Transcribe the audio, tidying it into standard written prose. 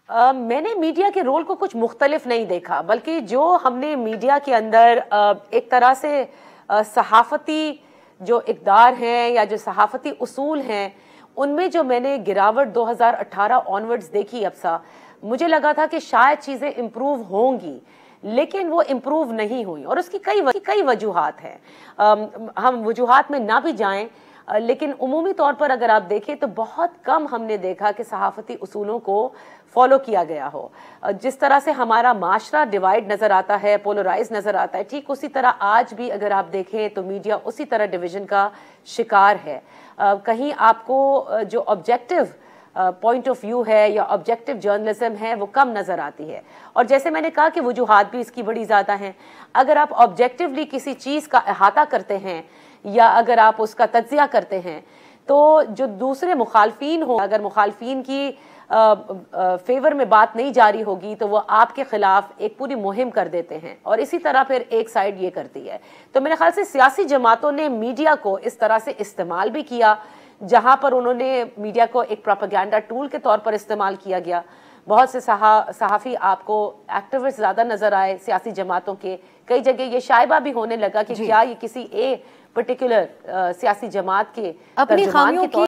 मैंने मीडिया के रोल को कुछ मुख्तलिफ नहीं देखा, बल्कि जो हमने मीडिया के अंदर एक तरह से सहाफ़ती जो इक़दार हैं या जो सहाफ़ती उसूल हैं, उनमें जो मैंने गिरावट 2018 ऑनवर्ड्स देखी अब्सा, मुझे लगा था कि शायद चीज़ें इम्प्रूव होंगी, लेकिन वो इम्प्रूव नहीं हुई। और उसकी कई वजूहात हैं। हम वजूहात में ना भी जाएं, लेकिन उमूमी तौर पर अगर आप देखें तो बहुत कम हमने देखा कि सहाफ़ती उसूलों को फॉलो किया गया हो। जिस तरह से हमारा माशरा डिवाइड नज़र आता है, पोलराइज नज़र आता है, ठीक उसी तरह आज भी अगर आप देखें तो मीडिया उसी तरह डिवीज़न का शिकार है। कहीं आपको जो ऑब्जेक्टिव पॉइंट ऑफ व्यू है या ऑब्जेक्टिव जर्नलिज्म है वो कम नज़र आती है। और जैसे मैंने कहा कि वजूहात भी इसकी बड़ी ज़्यादा हैं। अगर आप ऑब्जेक्टिवली किसी चीज़ का अहाता करते हैं या अगर आप उसका तज्जिया करते हैं, तो जो दूसरे मुखालफीन हो, अगर मुखालफीन की फेवर में बात नहीं जारी होगी तो वो आपके खिलाफ एक पूरी मुहिम कर देते हैं, और इसी तरह फिर एक साइड ये करती है। तो मेरे ख्याल से सियासी जमातों ने मीडिया को इस तरह से इस्तेमाल भी किया, जहां पर उन्होंने मीडिया को एक प्रोपेगेंडा टूल के तौर पर इस्तेमाल किया गया। बहुत से सहाफ़ी आपको एक्टिविस्ट ज़्यादा नज़र आए सियासी जमातों के। कई जगह ये शायबा भी होने लगा कि क्या ये किसी पर्टिकुलर सियासी जमात के अपनी खामियों की